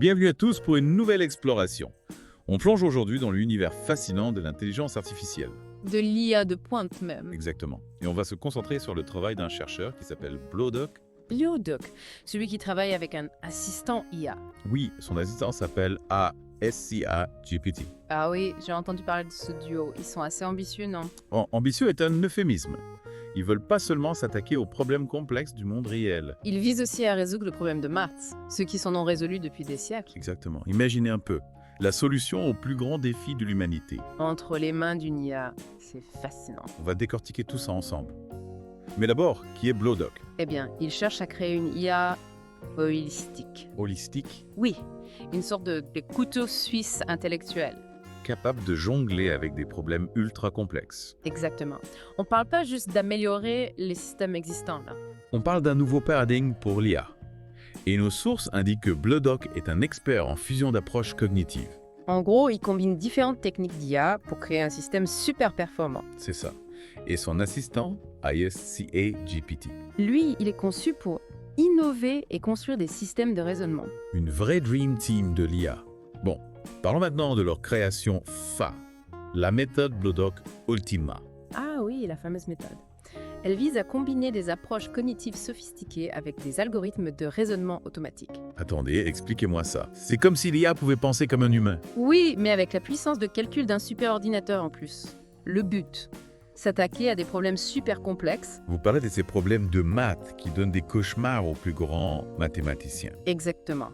Bienvenue à tous pour une nouvelle exploration. On plonge aujourd'hui dans l'univers fascinant de l'intelligence artificielle. De l'IA de pointe même. Exactement. Et on va se concentrer sur le travail d'un chercheur qui s'appelle Blodoc. Blodoc, celui qui travaille avec un assistant IA. Oui, son assistant s'appelle ASCIA GPT. Ah oui, j'ai entendu parler de ce duo. Ils sont assez ambitieux, non? Ambitieux est un euphémisme. Ils veulent pas seulement s'attaquer aux problèmes complexes du monde réel. Ils visent aussi à résoudre le problème de maths, ceux qui s'en ont résolus depuis des siècles. Exactement. Imaginez un peu. La solution au plus grand défi de l'humanité. Entre les mains d'une IA, c'est fascinant. On va décortiquer tout ça ensemble. Mais d'abord, qui est Blodoc? Eh bien, ils cherchent à créer une IA holistique. Holistique, Oui, une sorte de couteau suisse intellectuel. capable de jongler avec des problèmes ultra complexes. Exactement. On parle pas juste d'améliorer les systèmes existants, là. On parle d'un nouveau paradigme pour l'IA. Et nos sources indiquent que Blodoc est un expert en fusion d'approches cognitives. En gros, ils combinent différentes techniques d'IA pour créer un système super performant. C'est ça. Et son assistant, ASCIA GPT. Lui, il est conçu pour innover et construire des systèmes de raisonnement. Une vraie Dream Team de l'IA. Bon, parlons maintenant de leur création phare, la méthode Blodoc Ultima. Ah oui, la fameuse méthode. Elle vise à combiner des approches cognitives sophistiquées avec des algorithmes de raisonnement automatique. Attendez, expliquez-moi ça. C'est comme si l'IA pouvait penser comme un humain. Oui, mais avec la puissance de calcul d'un superordinateur en plus. Le but, s'attaquer à des problèmes super complexes. Vous parlez de ces problèmes de maths qui donnent des cauchemars aux plus grands mathématiciens. Exactement.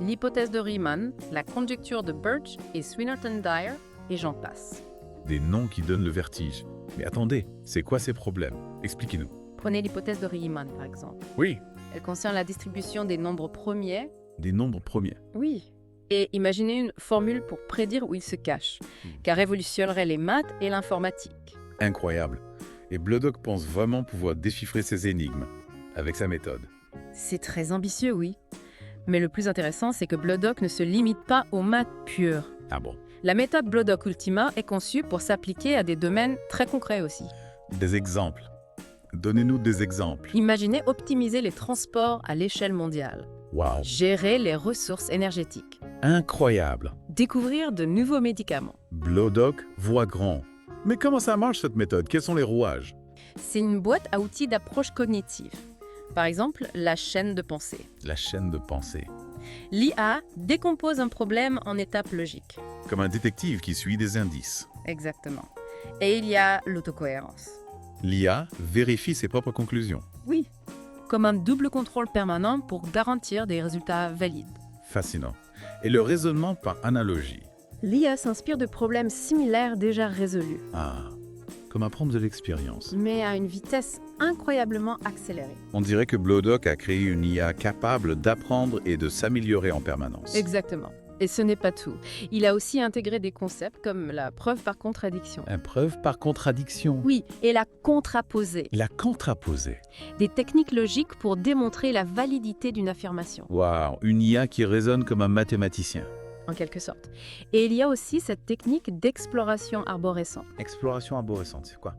L'hypothèse de Riemann, la conjecture de Birch et Swinnerton-Dyer, et j'en passe. Des noms qui donnent le vertige. Mais attendez, c'est quoi ces problèmes? Expliquez-nous. Prenez l'hypothèse de Riemann, par exemple. Oui. Elle concerne la distribution des nombres premiers. Des nombres premiers. Oui. Et imaginez une formule pour prédire où ils se cachent, qui révolutionnerait les maths et l'informatique. Incroyable. Et Blodoc pense vraiment pouvoir déchiffrer ces énigmes avec sa méthode. C'est très ambitieux, oui. Mais le plus intéressant, c'est que Blodoc ne se limite pas aux maths pures. Ah bon? La méthode Blodoc Ultima est conçue pour s'appliquer à des domaines très concrets aussi. Des exemples. Donnez-nous des exemples. Imaginez optimiser les transports à l'échelle mondiale, Waouh. gérer les ressources énergétiques, Incroyable. découvrir de nouveaux médicaments. Blodoc voit grand. Mais comment ça marche cette méthode? Quels sont les rouages? C'est une boîte à outils d'approche cognitive. Par exemple, la chaîne de pensée. La chaîne de pensée. L'IA décompose un problème en étapes logiques. Comme un détective qui suit des indices. Exactement. Et il y a l'autocohérence. L'IA vérifie ses propres conclusions. Oui. Comme un double contrôle permanent pour garantir des résultats valides. Fascinant. Et le raisonnement par analogie. L'IA s'inspire de problèmes similaires déjà résolus, Ah, comme apprendre de l'expérience. mais à une vitesse incroyablement accélérée. On dirait que Blodoc a créé une IA capable d'apprendre et de s'améliorer en permanence. Exactement. Et ce n'est pas tout. Il a aussi intégré des concepts comme la preuve par contradiction. Une preuve par contradiction. Oui, et la contraposée. La contraposée. Des techniques logiques pour démontrer la validité d'une affirmation, Waouh, une IA qui raisonne comme un mathématicien. en quelque sorte. Et il y a aussi cette technique d'exploration arborescente. Exploration arborescente, c'est quoi?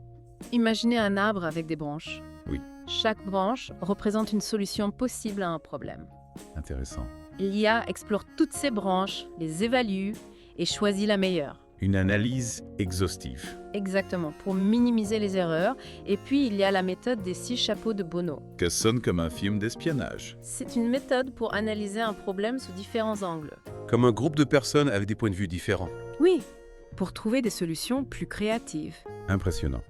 Imaginez un arbre avec des branches. Oui. Chaque branche représente une solution possible à un problème. Intéressant. L'IA explore toutes ces branches, les évalue et choisit la meilleure. Une analyse exhaustive. Exactement, pour minimiser les erreurs. Et puis, il y a la méthode des 6 chapeaux de Bono. Que sonne comme un film d'espionnage. C'est une méthode pour analyser un problème sous différents angles. Comme un groupe de personnes avec des points de vue différents. Oui, pour trouver des solutions plus créatives. Impressionnant.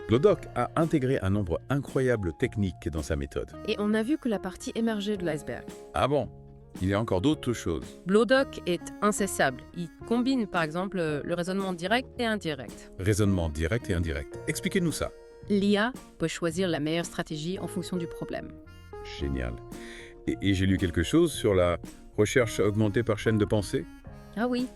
Blodoc a intégré un nombre incroyable de techniques dans sa méthode. Et on a vu que la partie émergée de l'iceberg. Ah bon? Il y a encore d'autres choses. Blodoc est incessable. Il combine par exemple le raisonnement direct et indirect. Raisonnement direct et indirect. Expliquez-nous ça. L'IA peut choisir la meilleure stratégie en fonction du problème. Génial. Et j'ai lu quelque chose sur la recherche augmentée par chaîne de pensée. Ah oui.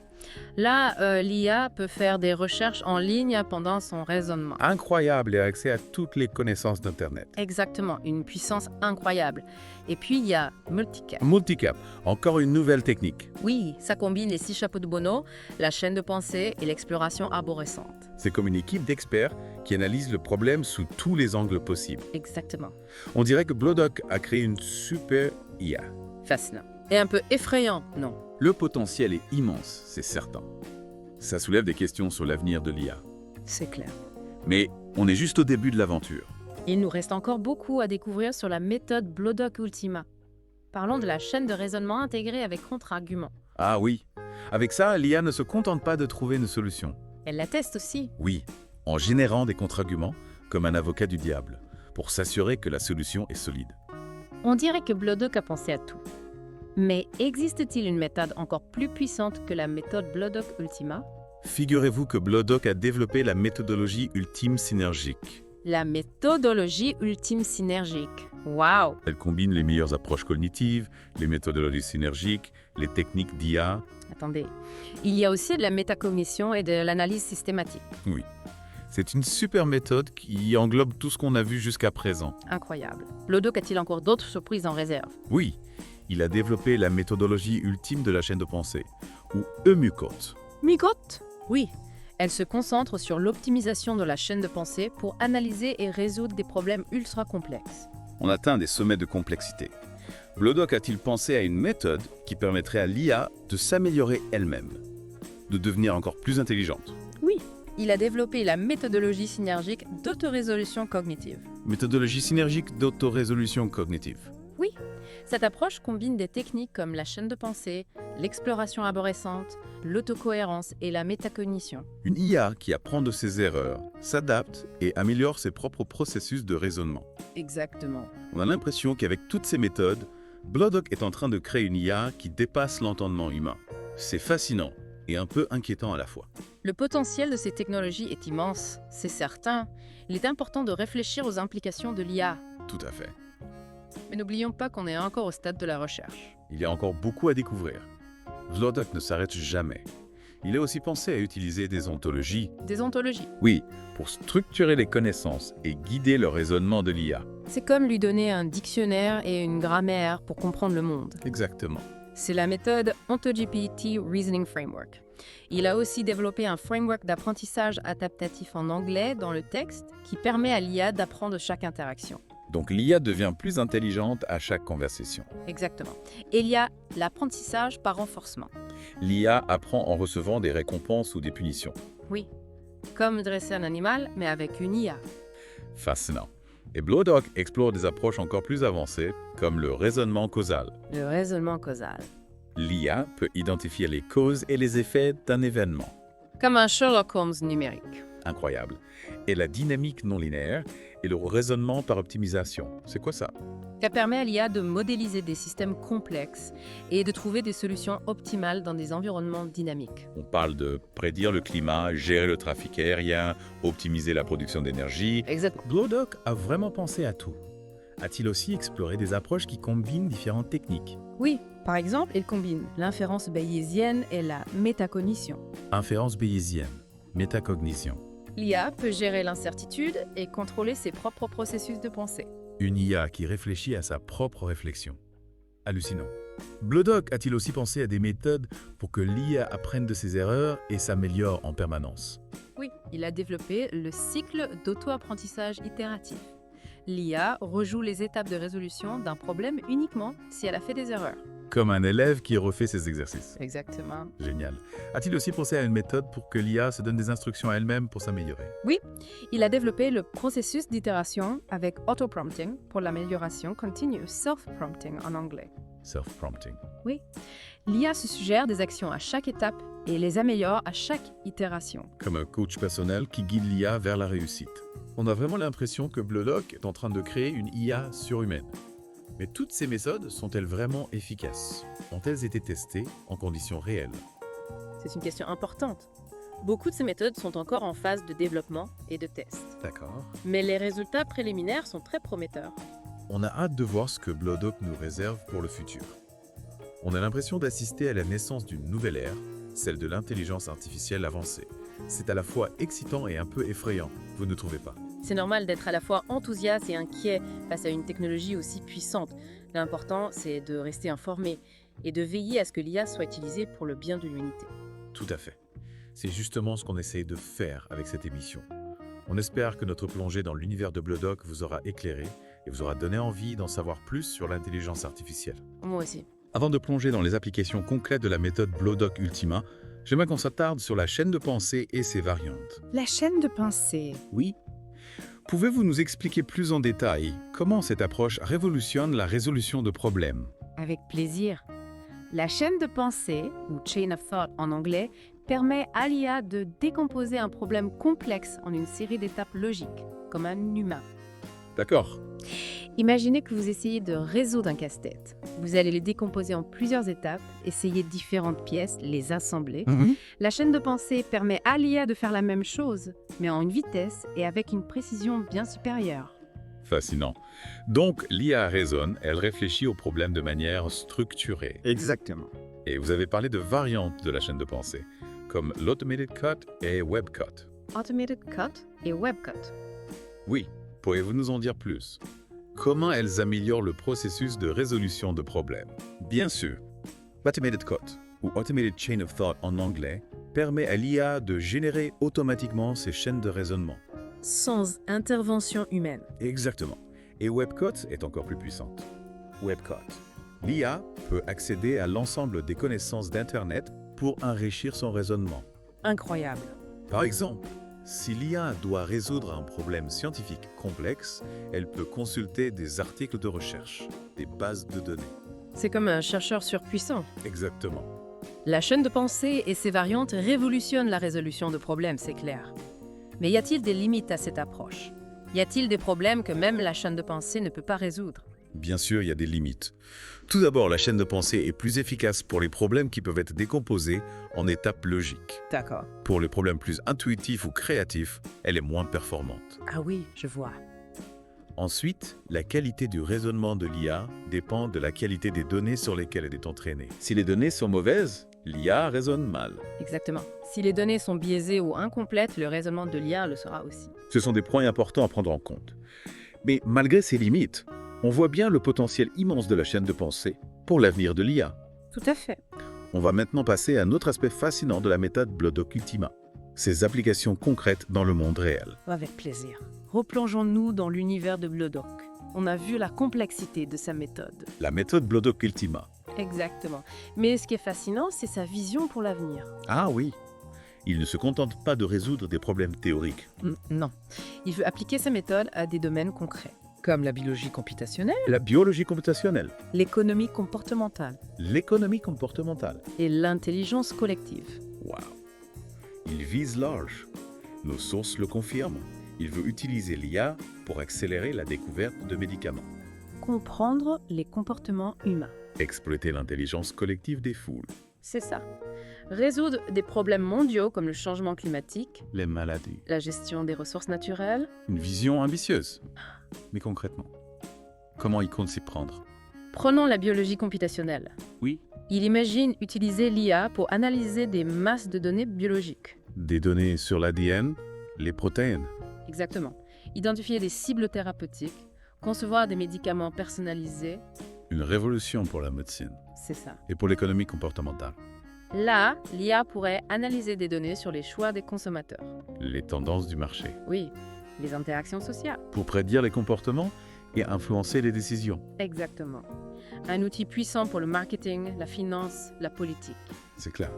Là, l'IA peut faire des recherches en ligne pendant son raisonnement. Incroyable et a accès à toutes les connaissances d'Internet. Exactement, une puissance incroyable. Et puis, il y a Multicap. Multicap, encore une nouvelle technique. Oui, ça combine les 6 chapeaux de Bono, la chaîne de pensée et l'exploration arborescente. C'est comme une équipe d'experts qui analyse le problème sous tous les angles possibles. Exactement. On dirait que Blodoc a créé une super IA. Fascinant. Et un peu effrayant, non? Le potentiel est immense, c'est certain. Ça soulève des questions sur l'avenir de l'IA. C'est clair. Mais on est juste au début de l'aventure. Il nous reste encore beaucoup à découvrir sur la méthode Blodoc Ultima. Parlons de la chaîne de raisonnement intégrée avec contre-argument. Ah oui, avec ça, l'IA ne se contente pas de trouver une solution. Elle la teste aussi. Oui, en générant des contre-arguments, comme un avocat du diable, pour s'assurer que la solution est solide. On dirait que Blodoc a pensé à tout. Mais existe-t-il une méthode encore plus puissante que la méthode Blodoc Ultima? Figurez-vous que Blodoc a développé la méthodologie ultime synergique. La méthodologie ultime synergique. Waouh! Elle combine les meilleures approches cognitives, les méthodologies synergiques, les techniques d'IA. Attendez, il y a aussi de la métacognition et de l'analyse systématique. Oui, c'est une super méthode qui englobe tout ce qu'on a vu jusqu'à présent. Incroyable. Blodoc a-t-il encore d'autres surprises en réserve? Oui, il a développé la méthodologie ultime de la chaîne de pensée, ou EMUCOT. Migote? Oui. Elle se concentre sur l'optimisation de la chaîne de pensée pour analyser et résoudre des problèmes ultra complexes. On atteint des sommets de complexité. Blodoc a-t-il pensé à une méthode qui permettrait à l'IA de s'améliorer elle-même, de devenir encore plus intelligente? Oui. Il a développé la méthodologie synergique d'autorésolution cognitive. Méthodologie synergique d'autorésolution cognitive. Oui. Cette approche combine des techniques comme la chaîne de pensée, l'exploration arborescente, l'autocohérence et la métacognition. Une IA qui apprend de ses erreurs, s'adapte et améliore ses propres processus de raisonnement. Exactement. On a l'impression qu'avec toutes ces méthodes, Blodoc est en train de créer une IA qui dépasse l'entendement humain. C'est fascinant et un peu inquiétant à la fois. Le potentiel de ces technologies est immense, c'est certain. Il est important de réfléchir aux implications de l'IA. Tout à fait. Mais n'oublions pas qu'on est encore au stade de la recherche. Il y a encore beaucoup à découvrir. Blodoc ne s'arrête jamais. Il a aussi pensé à utiliser des ontologies. Des ontologies. Oui, pour structurer les connaissances et guider le raisonnement de l'IA. C'est comme lui donner un dictionnaire et une grammaire pour comprendre le monde. Exactement. C'est la méthode OntoGPT Reasoning Framework. Il a aussi développé un framework d'apprentissage adaptatif en anglais dans le texte qui permet à l'IA d'apprendre chaque interaction. Donc l'IA devient plus intelligente à chaque conversation. Exactement. Et il y a l'apprentissage par renforcement. L'IA apprend en recevant des récompenses ou des punitions. Oui. Comme dresser un animal, mais avec une IA. Fascinant. Et Blodoc explore des approches encore plus avancées, comme le raisonnement causal. Le raisonnement causal. L'IA peut identifier les causes et les effets d'un événement. Comme un Sherlock Holmes numérique. Incroyable. Et la dynamique non linéaire et le raisonnement par optimisation. C'est quoi ça? Ça permet à l'IA de modéliser des systèmes complexes et de trouver des solutions optimales dans des environnements dynamiques. On parle de prédire le climat, gérer le trafic aérien, optimiser la production d'énergie. Exactement. Blodoc a vraiment pensé à tout. A-t-il aussi exploré des approches qui combinent différentes techniques? Oui, par exemple, il combine l'inférence bayésienne et la métacognition. Inférence bayésienne, métacognition. L'IA peut gérer l'incertitude et contrôler ses propres processus de pensée. Une IA qui réfléchit à sa propre réflexion. Hallucinant. Blodoc a-t-il aussi pensé à des méthodes pour que l'IA apprenne de ses erreurs et s'améliore en permanence? Oui, il a développé le cycle d'auto-apprentissage itératif. L'IA rejoue les étapes de résolution d'un problème uniquement si elle a fait des erreurs. Comme un élève qui refait ses exercices. Exactement. Génial. A-t-il aussi pensé à une méthode pour que l'IA se donne des instructions à elle-même pour s'améliorer? Oui, il a développé le processus d'itération avec auto-prompting pour l'amélioration continue, self-prompting en anglais. Self-prompting. Oui, l'IA se suggère des actions à chaque étape et les améliore à chaque itération. Comme un coach personnel qui guide l'IA vers la réussite. On a vraiment l'impression que Blodoc est en train de créer une IA surhumaine. Mais toutes ces méthodes sont-elles vraiment efficaces? Ont-elles été testées en conditions réelles? C'est une question importante. Beaucoup de ces méthodes sont encore en phase de développement et de test. D'accord. Mais les résultats préliminaires sont très prometteurs. On a hâte de voir ce que Blodoc nous réserve pour le futur. On a l'impression d'assister à la naissance d'une nouvelle ère, celle de l'intelligence artificielle avancée. C'est à la fois excitant et un peu effrayant, vous ne trouvez pas? C'est normal d'être à la fois enthousiaste et inquiet face à une technologie aussi puissante. L'important, c'est de rester informé et de veiller à ce que l'IA soit utilisée pour le bien de l'humanité. Tout à fait. C'est justement ce qu'on essaye de faire avec cette émission. On espère que notre plongée dans l'univers de Blodoc vous aura éclairé et vous aura donné envie d'en savoir plus sur l'intelligence artificielle. Moi aussi. Avant de plonger dans les applications concrètes de la méthode BLODOC Ultima, j'aimerais qu'on s'attarde sur la chaîne de pensée et ses variantes. La chaîne de pensée. Oui. Pouvez-vous nous expliquer plus en détail comment cette approche révolutionne la résolution de problèmes? Avec plaisir. La chaîne de pensée, ou chain of thought en anglais, permet à l'IA de décomposer un problème complexe en une série d'étapes logiques, comme un humain. D'accord. Imaginez que vous essayez de résoudre un casse-tête. Vous allez les décomposer en plusieurs étapes, essayer différentes pièces, les assembler. La chaîne de pensée permet à l'IA de faire la même chose, mais en une vitesse et avec une précision bien supérieure. Fascinant. Donc, l'IA raisonne, elle réfléchit aux problèmes de manière structurée. Exactement. Et vous avez parlé de variantes de la chaîne de pensée, comme l'Automated Cut et WebCut. Automated Cut et WebCut. Oui, pourriez-vous nous en dire plus? Comment elles améliorent le processus de résolution de problèmes? Bien sûr. L'Automated Cut, ou Automated Chain of Thought en anglais, permet à l'IA de générer automatiquement ses chaînes de raisonnement. Sans intervention humaine. Exactement. Et WebCut est encore plus puissante. WebCut. L'IA peut accéder à l'ensemble des connaissances d'Internet pour enrichir son raisonnement. Incroyable. Par exemple, si l'IA doit résoudre un problème scientifique complexe, elle peut consulter des articles de recherche, des bases de données. C'est comme un chercheur surpuissant. Exactement. La chaîne de pensée et ses variantes révolutionnent la résolution de problèmes, c'est clair. Mais y a-t-il des limites à cette approche? Y a-t-il des problèmes que même la chaîne de pensée ne peut pas résoudre? Bien sûr, il y a des limites. Tout d'abord, la chaîne de pensée est plus efficace pour les problèmes qui peuvent être décomposés en étapes logiques. D'accord. Pour les problèmes plus intuitifs ou créatifs, elle est moins performante. Ah oui, je vois. Ensuite, la qualité du raisonnement de l'IA dépend de la qualité des données sur lesquelles elle est entraînée. Si les données sont mauvaises, l'IA raisonne mal. Exactement. Si les données sont biaisées ou incomplètes, le raisonnement de l'IA le sera aussi. Ce sont des points importants à prendre en compte. Mais malgré ces limites, on voit bien le potentiel immense de la chaîne de pensée pour l'avenir de l'IA. Tout à fait. On va maintenant passer à un autre aspect fascinant de la méthode BLODOC Ultima, ses applications concrètes dans le monde réel. Avec plaisir. Replongeons-nous dans l'univers de BLODOC. On a vu la complexité de sa méthode. La méthode BLODOC Ultima. Exactement. Mais ce qui est fascinant, c'est sa vision pour l'avenir. Ah oui, il ne se contente pas de résoudre des problèmes théoriques. Non. Il veut appliquer sa méthode à des domaines concrets, comme la biologie computationnelle, La biologie computationnelle, l'économie comportementale l'économie comportementale. et l'intelligence collective. Wow. Il vise large. Nos sources le confirment. Il veut utiliser l'IA pour accélérer la découverte de médicaments, Comprendre les comportements humains. exploiter l'intelligence collective des foules, C'est ça. Résoudre des problèmes mondiaux comme le changement climatique, les maladies. la gestion des ressources naturelles. Une vision ambitieuse. Mais concrètement, comment il compte s'y prendre? Prenons la biologie computationnelle. Oui. Il imagine utiliser l'IA pour analyser des masses de données biologiques. Des données sur l'ADN, les protéines. Exactement. Identifier des cibles thérapeutiques, concevoir des médicaments personnalisés, Une révolution pour la médecine c'est ça. et pour l'économie comportementale. Là, l'IA pourrait analyser des données sur les choix des consommateurs. Les tendances du marché. Oui, les interactions sociales. Pour prédire les comportements et influencer les décisions. Exactement. Un outil puissant pour le marketing, la finance, la politique. C'est clair.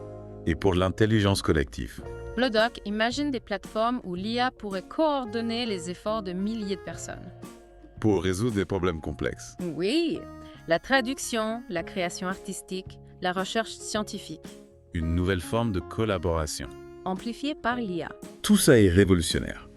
Et pour l'intelligence collective. BLODOC imagine des plateformes où l'IA pourrait coordonner les efforts de milliers de personnes. Pour résoudre des problèmes complexes. Oui, la traduction, la création artistique, la recherche scientifique, Une nouvelle forme de collaboration. amplifiée par l'IA. Tout ça est révolutionnaire.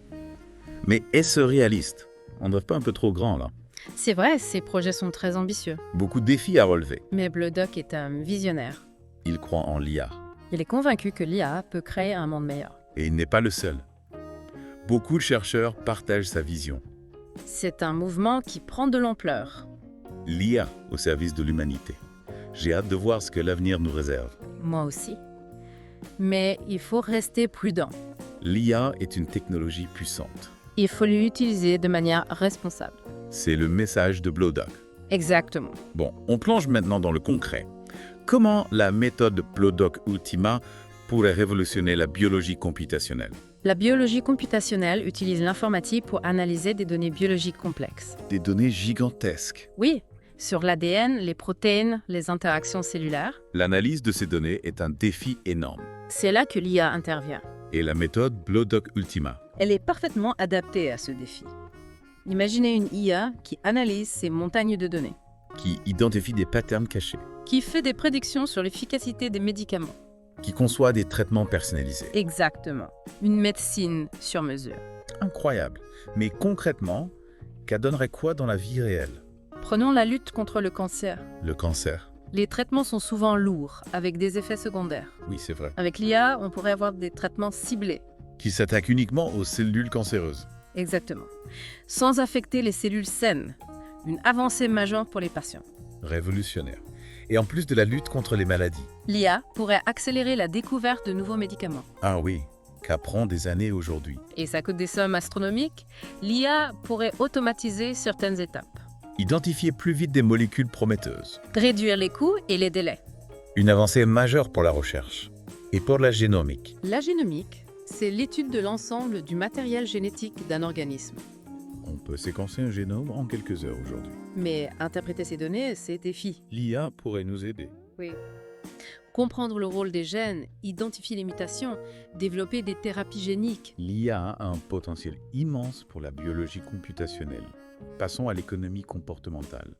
Mais est-ce réaliste? On ne rêve pas un peu trop grand là? C'est vrai, ces projets sont très ambitieux. Beaucoup de défis à relever. Mais BLODOC est un visionnaire. Il croit en l'IA. Il est convaincu que l'IA peut créer un monde meilleur. Et il n'est pas le seul. Beaucoup de chercheurs partagent sa vision. C'est un mouvement qui prend de l'ampleur. L'IA au service de l'humanité. J'ai hâte de voir ce que l'avenir nous réserve. Moi aussi. Mais il faut rester prudent. L'IA est une technologie puissante. Il faut l'utiliser de manière responsable. C'est le message de BLODOC. Exactement. Bon, on plonge maintenant dans le concret. Comment la méthode BLODOC Ultima pourrait révolutionner la biologie computationnelle? La biologie computationnelle utilise l'informatique pour analyser des données biologiques complexes. Des données gigantesques. Oui, sur l'ADN, les protéines, les interactions cellulaires. L'analyse de ces données est un défi énorme. C'est là que l'IA intervient. Et la méthode BLODOC Ultima. Elle est parfaitement adaptée à ce défi. Imaginez une IA qui analyse ces montagnes de données, Qui identifie des patterns cachés. qui fait des prédictions sur l'efficacité des médicaments. Qui conçoit des traitements personnalisés. Exactement. Une médecine sur mesure. Incroyable. Mais concrètement, qu'adonnerait quoi dans la vie réelle? Prenons la lutte contre le cancer. Le cancer. Les traitements sont souvent lourds, avec des effets secondaires. Oui, c'est vrai. Avec l'IA, on pourrait avoir des traitements ciblés. Qui s'attaque uniquement aux cellules cancéreuses. Exactement. Sans affecter les cellules saines. Une avancée majeure pour les patients. Révolutionnaire. Et en plus de la lutte contre les maladies. L'IA pourrait accélérer la découverte de nouveaux médicaments. Ah oui, qu'apprend des années aujourd'hui. Et ça coûte des sommes astronomiques. L'IA pourrait automatiser certaines étapes. Identifier plus vite des molécules prometteuses. Réduire les coûts et les délais. Une avancée majeure pour la recherche. Et pour la génomique. La génomique, c'est l'étude de l'ensemble du matériel génétique d'un organisme. On peut séquencer un génome en quelques heures aujourd'hui. Mais interpréter ces données, c'est défi. L'IA pourrait nous aider. Oui. Comprendre le rôle des gènes, identifier les mutations, développer des thérapies géniques. L'IA a un potentiel immense pour la biologie computationnelle. Passons à l'économie comportementale.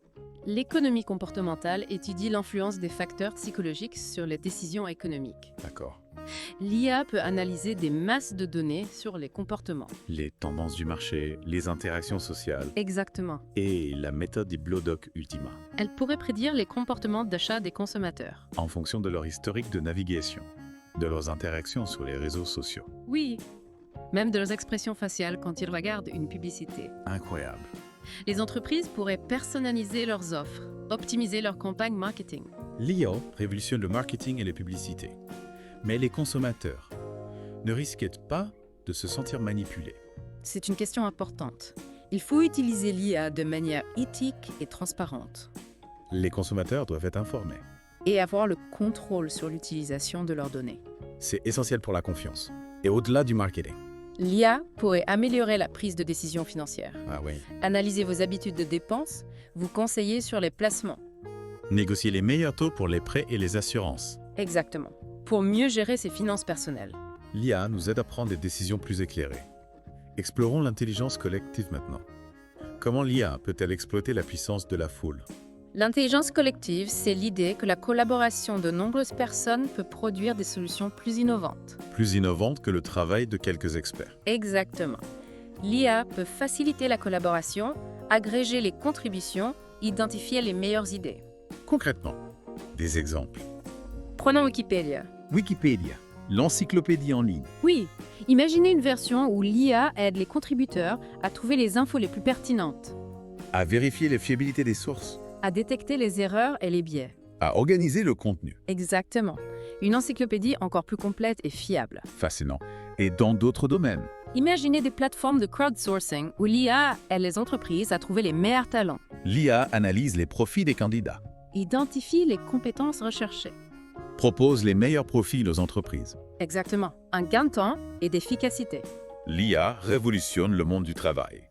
L'économie comportementale étudie l'influence des facteurs psychologiques sur les décisions économiques. D'accord. L'IA peut analyser des masses de données sur les comportements. Les tendances du marché, les interactions sociales Exactement. et la méthode des BLODOC Ultima, Elle pourrait prédire les comportements d'achat des consommateurs. en fonction de leur historique de navigation, de leurs interactions sur les réseaux sociaux. Oui, même de leurs expressions faciales quand ils regardent une publicité. Incroyable. Les entreprises pourraient personnaliser leurs offres, optimiser leur campagne marketing. L'IA révolutionne le marketing et les publicités. Mais les consommateurs ne risquent pas de se sentir manipulés. C'est une question importante. Il faut utiliser l'IA de manière éthique et transparente Les consommateurs doivent être informés. et avoir le contrôle sur l'utilisation de leurs données. C'est essentiel pour la confiance. Et au-delà du marketing. L'IA pourrait améliorer la prise de décision financière, Ah oui. analyser vos habitudes de dépenses, vous conseiller sur les placements. Négocier les meilleurs taux pour les prêts et les assurances. Exactement. Pour mieux gérer ses finances personnelles. L'IA nous aide à prendre des décisions plus éclairées. Explorons l'intelligence collective maintenant. Comment l'IA peut-elle exploiter la puissance de la foule? L'intelligence collective, c'est l'idée que la collaboration de nombreuses personnes peut produire des solutions plus innovantes. Plus innovante que le travail de quelques experts. Exactement. L'IA peut faciliter la collaboration, agréger les contributions, identifier les meilleures idées. Concrètement, des exemples. Prenons Wikipédia. Wikipédia, l'encyclopédie en ligne. Oui, imaginez une version où l'IA aide les contributeurs à trouver les infos les plus pertinentes, À vérifier les fiabilités des sources. à détecter les erreurs et les biais. À organiser le contenu. Exactement. Une encyclopédie encore plus complète et fiable. Fascinant. Et dans d'autres domaines. Imaginez des plateformes de crowdsourcing où l'IA aide les entreprises à trouver les meilleurs talents, L'IA analyse les profils des candidats. identifie les compétences recherchées. Propose les meilleurs profils aux entreprises. Exactement. Un gain de temps et d'efficacité. L'IA révolutionne le monde du travail.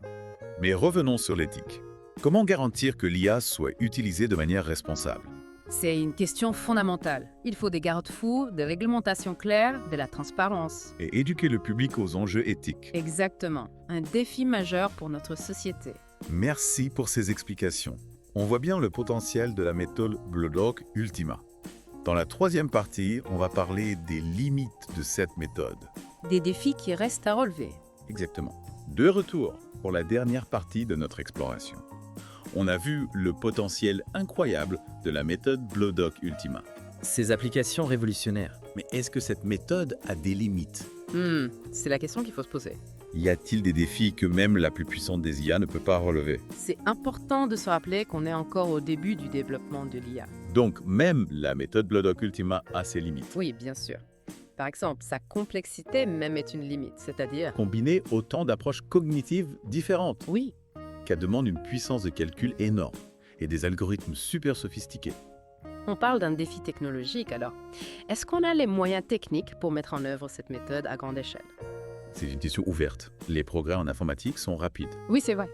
Mais revenons sur l'éthique. Comment garantir que l'IA soit utilisée de manière responsable? C'est une question fondamentale. Il faut des garde-fous, des réglementations claires, de la transparence. Et éduquer le public aux enjeux éthiques. Exactement. Un défi majeur pour notre société. Merci pour ces explications. On voit bien le potentiel de la méthode BLODOC Ultima. Dans la troisième partie, on va parler des limites de cette méthode. Des défis qui restent à relever. Exactement. De retour pour la dernière partie de notre exploration. On a vu le potentiel incroyable de la méthode BLODOC Ultima. Ces applications révolutionnaires. Mais est-ce que cette méthode a des limites? C'est la question qu'il faut se poser. Y a-t-il des défis que même la plus puissante des IA ne peut pas relever? C'est important de se rappeler qu'on est encore au début du développement de l'IA. Donc même la méthode BLODOC Ultima a ses limites. Oui, bien sûr. Par exemple, sa complexité même est une limite, c'est-à-dire... Combiner autant d'approches cognitives différentes, Oui, qu'elle demande une puissance de calcul énorme et des algorithmes super sophistiqués. on parle d'un défi technologique alors. Est-ce qu'on a les moyens techniques pour mettre en œuvre cette méthode à grande échelle? C'est une question ouverte. Les progrès en informatique sont rapides. Oui, c'est vrai.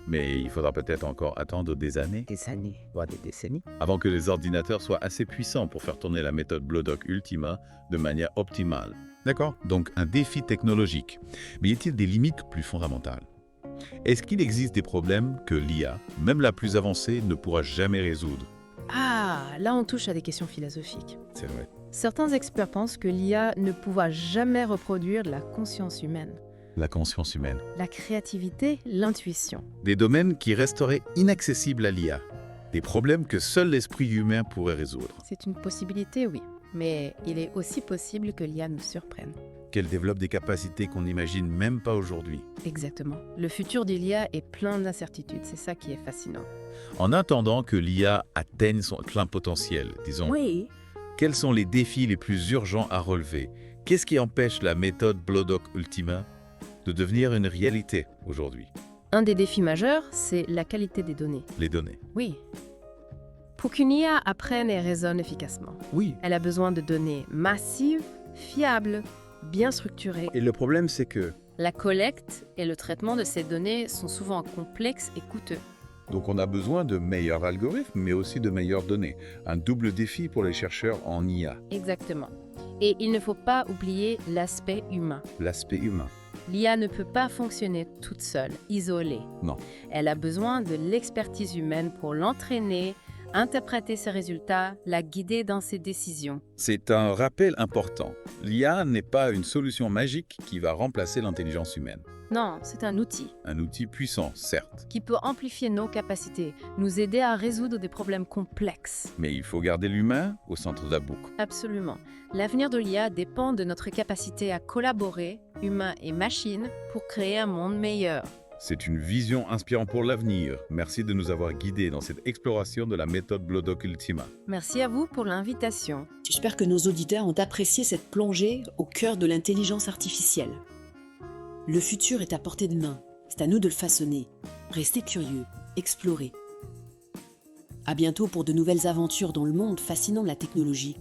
Mais il faudra peut-être encore attendre des années Des années, voire des décennies. avant que les ordinateurs soient assez puissants pour faire tourner la méthode Blodoc Ultima de manière optimale. D'accord? Donc un défi technologique. Mais y a-t-il des limites plus fondamentales? Est-ce qu'il existe des problèmes que l'IA, même la plus avancée, ne pourra jamais résoudre? Ah, là on touche à des questions philosophiques. C'est vrai. Certains experts pensent que l'IA ne pourra jamais reproduire la conscience humaine, La conscience humaine. la créativité, l'intuition. Des domaines qui resteraient inaccessibles à l'IA. Des problèmes que seul l'esprit humain pourrait résoudre. C'est une possibilité, oui. Mais il est aussi possible que l'IA nous surprenne. Qu'elle développe des capacités qu'on n'imagine même pas aujourd'hui. Exactement. Le futur de l'IA est plein d'incertitudes, c'est ça qui est fascinant. En attendant que l'IA atteigne son plein potentiel, disons, Oui. quels sont les défis les plus urgents à relever? Qu'est-ce qui empêche la méthode Blodoc Ultima de devenir une réalité aujourd'hui? Un des défis majeurs, c'est la qualité des données. Les données. Oui. Pour qu'une IA apprenne et raisonne efficacement, Oui. elle a besoin de données massives, fiables, bien structurées. Et le problème, c'est que... La collecte et le traitement de ces données sont souvent complexes et coûteux. Donc on a besoin de meilleurs algorithmes, mais aussi de meilleures données. Un double défi pour les chercheurs en IA. Exactement. Et il ne faut pas oublier l'aspect humain. L'aspect humain. L'IA ne peut pas fonctionner toute seule, isolée. Non. Elle a besoin de l'expertise humaine pour l'entraîner, interpréter ses résultats, la guider dans ses décisions. C'est un rappel important. L'IA n'est pas une solution magique qui va remplacer l'intelligence humaine. Non, c'est un outil Un outil puissant, certes, qui peut amplifier nos capacités, nous aider à résoudre des problèmes complexes. mais il faut garder l'humain au centre de la boucle. Absolument. L'avenir de l'IA dépend de notre capacité à collaborer, humains et machines, pour créer un monde meilleur. C'est une vision inspirante pour l'avenir. Merci de nous avoir guidés dans cette exploration de la méthode Blodoc Ultima. Merci à vous pour l'invitation. J'espère que nos auditeurs ont apprécié cette plongée au cœur de l'intelligence artificielle. Le futur est à portée de main. C'est à nous de le façonner. Restez curieux, explorez. À bientôt pour de nouvelles aventures dans le monde fascinant de la technologie.